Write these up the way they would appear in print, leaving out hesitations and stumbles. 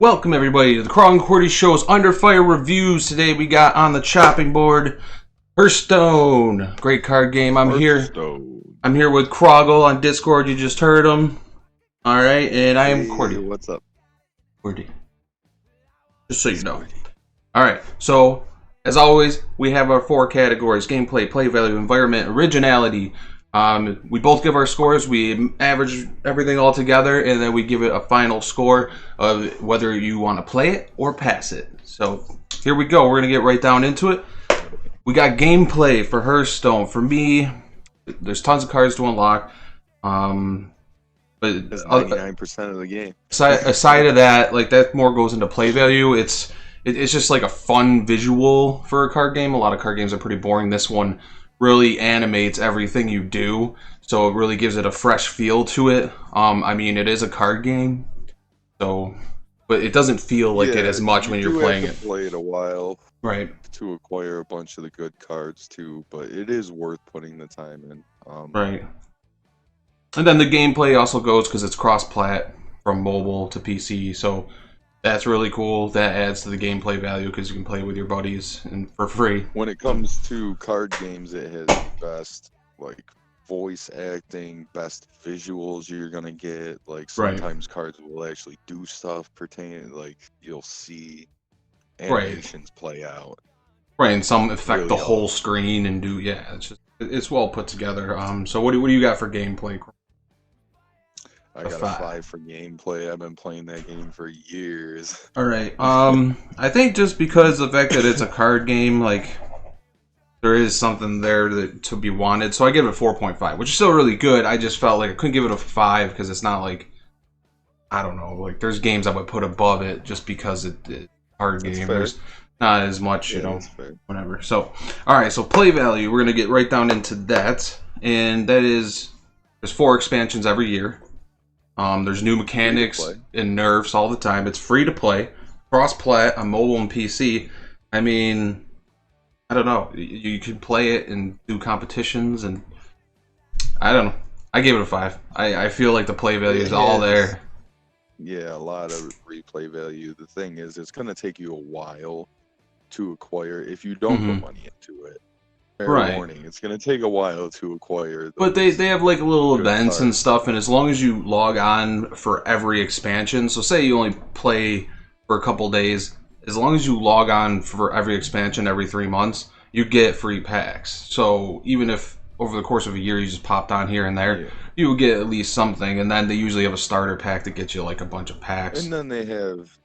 Welcome everybody to the KROGG and QWERTY Show's Under Fire reviews. Today we got on the chopping board Hearthstone. Great card game. I'm here with KROGG on Discord. You just heard him. Alright, and I am QWERTY. What's up? QWERTY. Just so you know. Alright, so as always, we have our four categories: gameplay, play value, environment, originality. We both give our scores, we average everything all together, and then we give it a final score of whether you want to play it or pass it. So here we go, we're going to get right down into it. We got gameplay for Hearthstone. For me, there's tons of cards to unlock. But that's 99% of the game. Aside of that, like that more goes into play value. It's just like a fun visual for a card game. A lot of card games are pretty boring. This one really animates everything you do, so it really gives it a fresh feel to it. I mean, it is a card game, so but it doesn't feel like it as much when you're playing it. Play it a while, right? To acquire a bunch of the good cards too, but it is worth putting the time in. Right. And then the gameplay also goes because it's cross-plat from mobile to PC, so that's really cool. That adds to the gameplay value because you can play with your buddies and for free. When it comes to card games, it has the best like voice acting, best visuals you're gonna get. Like sometimes cards will actually do stuff pertaining, like you'll see animations play out. Right, and some affect really the whole screen and do it's well put together. So what do you got for gameplay? I got a 5 for gameplay. I've been playing that game for years. Alright, I think just because the fact that it's a card game, like, there is something there to be wanted. So I give it a 4.5, which is still really good. I just felt like I couldn't give it a 5 because it's not like, I don't know, like, there's games I would put above it just because it's a card game. There's not as much, you know, whatever. So, alright, so play value. We're going to get right down into that. And that is, there's 4 expansions every year. There's new mechanics and nerfs all the time. It's free to play, cross-plat on mobile and PC. I mean, I don't know. You can play it and do competitions, and I don't know. I gave it a 5. I feel like the play value is all there. Yeah, a lot of replay value. The thing is, it's going to take you a while to acquire if you don't put money into it. Fair warning, it's going to take a while to acquire. But they have like little events and stuff, and as long as you log on for every expansion, so say you only play for a couple days, as long as you log on for every expansion every 3 months, you get free packs. So even if over the course of a year you just popped on here and there, you would get at least something, and then they usually have a starter pack that gets you like a bunch of packs. And then they have,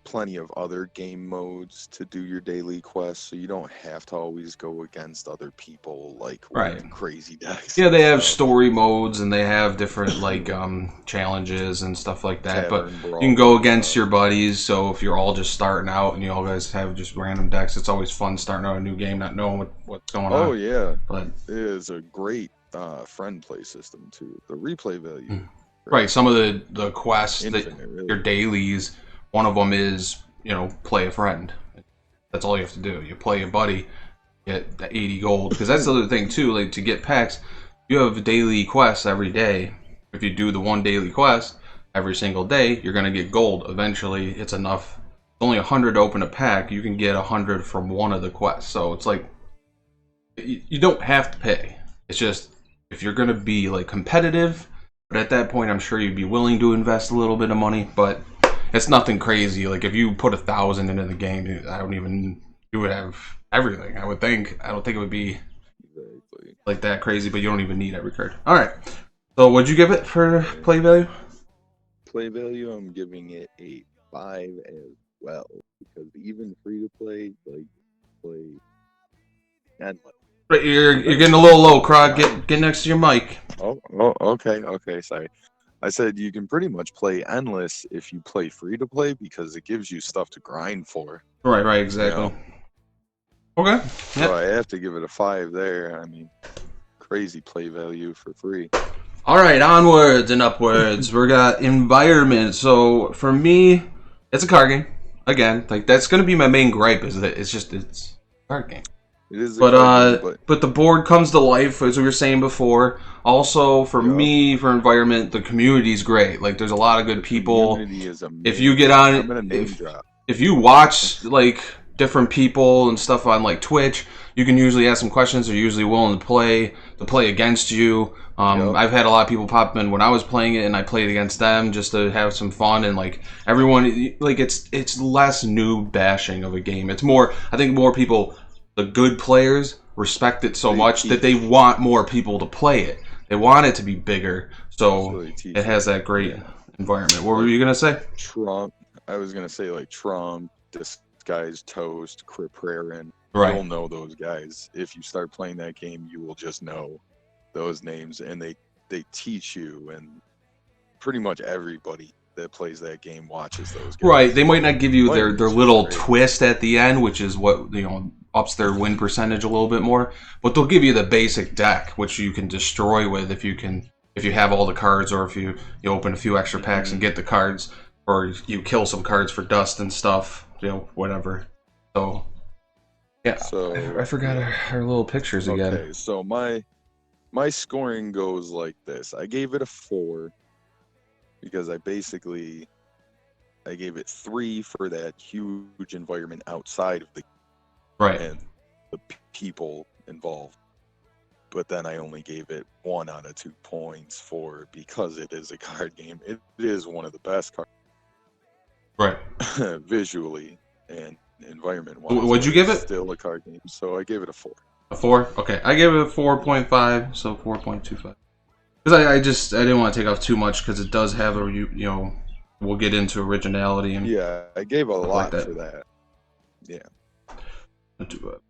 plenty of other game modes to do your daily quests, so you don't have to always go against other people like with crazy decks. Yeah, they have story modes, and they have different like challenges and stuff like that. But you can go against your buddies, so if you're all just starting out and you all guys have just random decks, it's always fun starting out a new game, not knowing what's going on. Oh yeah, but it is a great friend play system too. The replay value. Right, some of the quests, your dailies, one of them is, play a friend. That's all you have to do. You play a buddy, get the 80 gold. Because that's the other thing too, like to get packs, you have daily quests every day. If you do the one daily quest every single day, you're going to get gold. Eventually, it's enough. It's only 100 to open a pack. You can get 100 from one of the quests. So it's like, you don't have to pay. It's just, if you're going to be like competitive, but at that point I'm sure you'd be willing to invest a little bit of money, but it's nothing crazy. Like if you put 1,000 into the game, you would have everything, I would think. I don't think it would be like that crazy, but you don't even need every card. Alright, so what'd you give it for play value? Play value, I'm giving it a 5 as well, because even free to play, like play and You're getting a little low, KROGG. Get next to your mic. Oh, okay, sorry. I said you can pretty much play endless if you play free to play because it gives you stuff to grind for. Right, exactly. Okay. So I have to give it a 5 there. I mean, crazy play value for free. All right, onwards and upwards. We got environment. So for me, it's a card game. Again, like that's gonna be my main gripe. Is that it's a card game. It is a card game, but the board comes to life, as we were saying before. Also, for me, for environment, the community's great. Like, there's a lot of good people. Community is amazing. If you get on, I'm gonna name drop. If you watch like different people and stuff on like Twitch, you can usually ask some questions. They're usually willing to play against you. I've had a lot of people pop in when I was playing it, and I played against them just to have some fun. And like everyone, like it's less noob bashing of a game. It's more, I think, more people, the good players, respect it so much that they want more people to play it. They want it to be bigger, so it has that great environment. What were you gonna say? Trump. I was gonna say like Trump, Disguised Toast, Kripraren. Right. You'll know those guys. If you start playing that game, you will just know those names, and they teach you, and pretty much everybody that plays that game watches those guys. Right. They might not give you their little twist at the end, which is what, you know, ups their win percentage a little bit more, but they'll give you the basic deck, which you can destroy with if you have all the cards, or if you open a few extra packs and get the cards, or you kill some cards for dust and stuff, you know, whatever. So yeah, so I forgot our little pictures again. Okay, so my scoring goes like this. I gave it a 4 because I gave it 3 for that huge environment outside of the right and the people involved. But then I only gave it 1 out of 2 points for, because it is a card game. It is one of the best cards, right? Visually and environment-wise. What'd you give it? Still a card game, so I gave it a 4. A 4? Okay, I gave it a 4.5, so 4.25. Because I didn't want to take off too much, because it does have a, you know, we'll get into originality and yeah, I gave a lot for that. Yeah.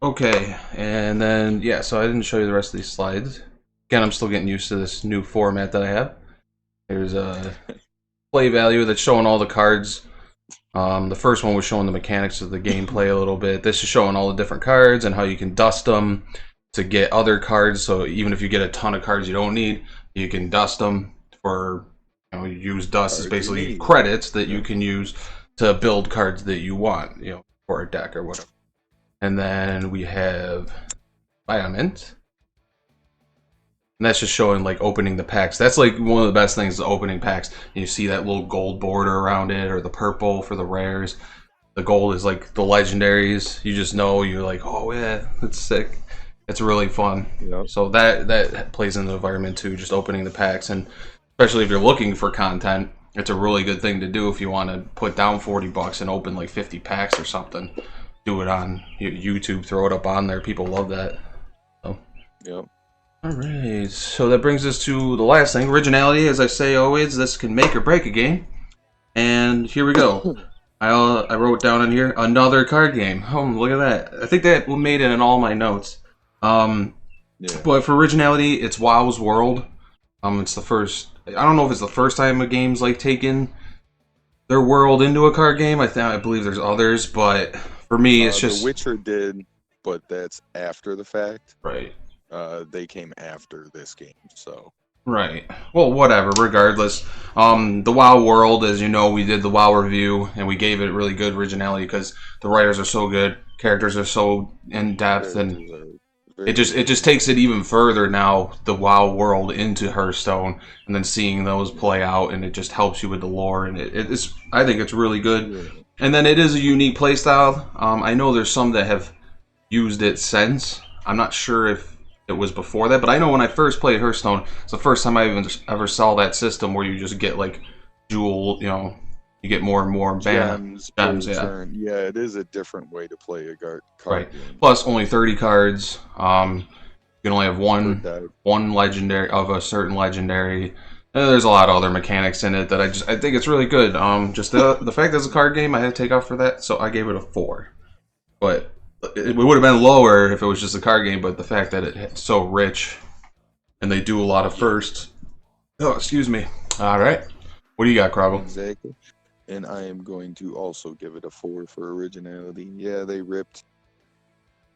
Okay, and then yeah, so I didn't show you the rest of these slides. Again, I'm still getting used to this new format that I have. There's a play value that's showing all the cards. The first one was showing the mechanics of the gameplay a little bit. This is showing all the different cards and how you can dust them to get other cards. So even if you get a ton of cards you don't need, you can dust them for, you know, you use dust as basically credits that you can use to build cards that you want, you know, for a deck or whatever. And then we have environment. And that's just showing like opening the packs. That's like one of the best things is opening packs. And you see that little gold border around it, or the purple for the rares. The gold is like the legendaries. You just know, you're like, oh yeah, that's sick. It's really fun. Yep. So that plays in the environment too, just opening the packs. And especially if you're looking for content, it's a really good thing to do if you want to put down $40 and open like 50 packs or something. Do it on YouTube, throw it up on there. People love that. So. Yep. Alright, so that brings us to the last thing. Originality, as I say always, this can make or break a game. And here we go. I wrote down in here, another card game. Oh, look at that. I think that made it in all my notes. Yeah. But for originality, it's WoW's World. It's the first, I don't know if it's the first time a game's like taken their world into a card game. I believe there's others, but for me, it's just... The Witcher did, but that's after the fact. Right. They came after this game, so... Right. Well, whatever, regardless. The WoW world, as you know, we did the WoW review, and we gave it really good originality because the writers are so good, characters are so in-depth, and it just takes it even further now, the WoW world, into Hearthstone, and then seeing those play out, and it just helps you with the lore, and it's I think it's really good. Yeah. And then it is a unique playstyle. I know there's some that have used it since. I'm not sure if it was before that, but I know when I first played Hearthstone, it's the first time I even ever saw that system where you just get like jewel, you know, you get more and more gems. Yeah, it is a different way to play a card game. Plus, only 30 cards. You can only have one legendary of a certain legendary. And there's a lot of other mechanics in it that I think it's really good. Just the fact that it's a card game, I had to take off for that, so I gave it a 4. But it would have been lower if it was just a card game, but the fact that it's so rich and they do a lot of firsts. Oh, excuse me. All right. What do you got, KROGG? Exactly. And I am going to also give it a 4 for originality. Yeah, they ripped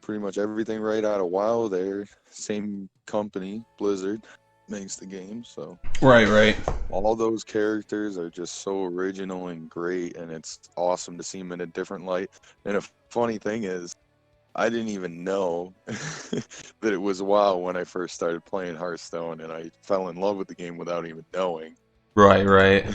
pretty much everything right out of WoW there. Same company, Blizzard, makes the game, so... Right. All those characters are just so original and great, and it's awesome to see them in a different light. And a funny thing is, I didn't even know that it was WoW when I first started playing Hearthstone, and I fell in love with the game without even knowing. Right, right.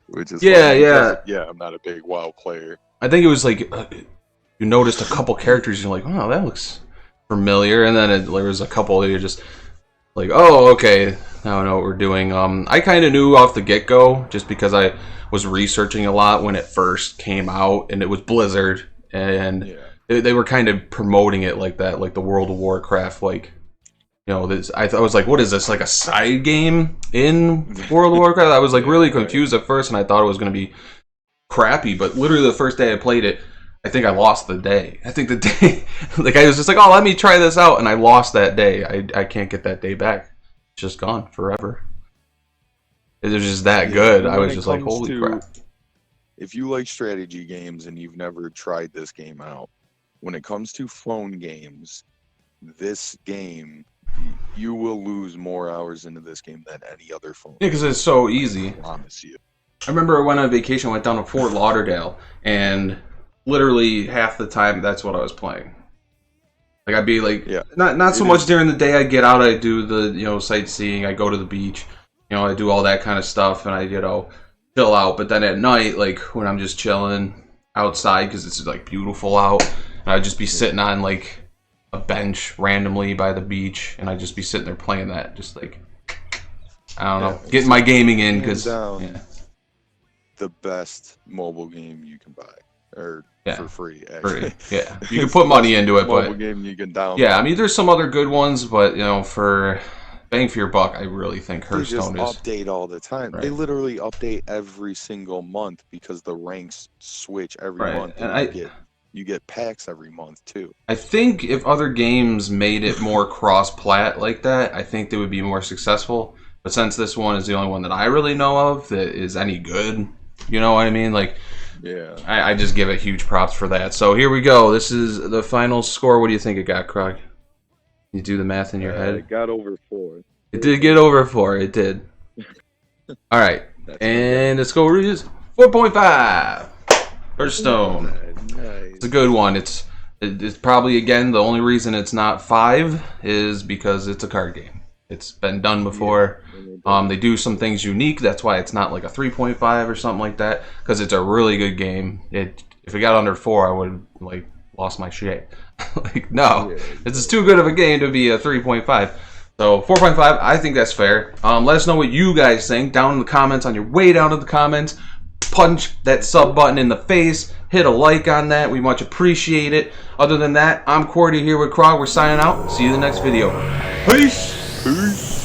Which is yeah, funny yeah. Yeah, I'm not a big WoW player. I think it was like you noticed a couple characters, you're like, oh, that looks familiar, and then there was a couple that you're just like, oh, okay, now I know what we're doing. I kind of knew off the get-go just because I was researching a lot when it first came out, and it was Blizzard, and Yeah. they were kind of promoting it like that, like the World of Warcraft, like, you know, this. I was like, what is this, like a side game in World of Warcraft? I was like really confused at first, and I thought it was going to be crappy, but literally the first day I played it, I think I lost the day. I think the day, like I was just like, oh, let me try this out, and I lost that day. I can't get that day back. It's just gone forever. It was just that good. I was just like, holy crap. If you like strategy games and you've never tried this game out, when it comes to phone games, this game, you will lose more hours into this game than any other phone. Yeah, because it's so easy. I promise you. I remember I went on vacation, I went down to Fort Lauderdale, and literally half the time that's what I was playing. Like I'd be like, not so much during the day. I get out, I do the sightseeing, I go to the beach, I do all that kind of stuff, and I chill out. But then at night, like when I'm just chilling outside because it's like beautiful out, and I'd just be sitting on like a bench randomly by the beach, and I'd just be sitting there playing that, just like I don't know, getting my gaming in because the best mobile game you can buy, or for free. Actually. Free. Yeah, you can put money into it, mobile game you can download. Yeah, I mean, there's some other good ones, but for bang for your buck, I really think Hearthstone is. They just update all the time. Right. They literally update every single month because the ranks switch every month, and you get packs every month too. I think if other games made it more cross-plat like that, I think they would be more successful. But since this one is the only one that I really know of that is any good, you know what I mean? Like, yeah, I just give it huge props for that. So here we go. This is the final score. What do you think it got, KROGG? You do the math in your head. It got over 4. It did get over 4. It did. All right, and the score is 4.5. Hearthstone. Nice. It's a good one. It's probably, again, the only reason it's not 5 is because it's a card game. It's been done before. They do some things unique. That's why it's not like a 3.5 or something like that, because it's a really good game. If it got under 4, I would have like lost my shit. Like, no, this is too good of a game to be a 3.5. So 4.5, I think that's fair. Let us know what you guys think down in the comments. On your way down to the comments, punch that sub button in the face. Hit a like on that. We much appreciate it. Other than that, I'm QWERTY here with KROGG. We're signing out. See you in the next video. Peace. Peace.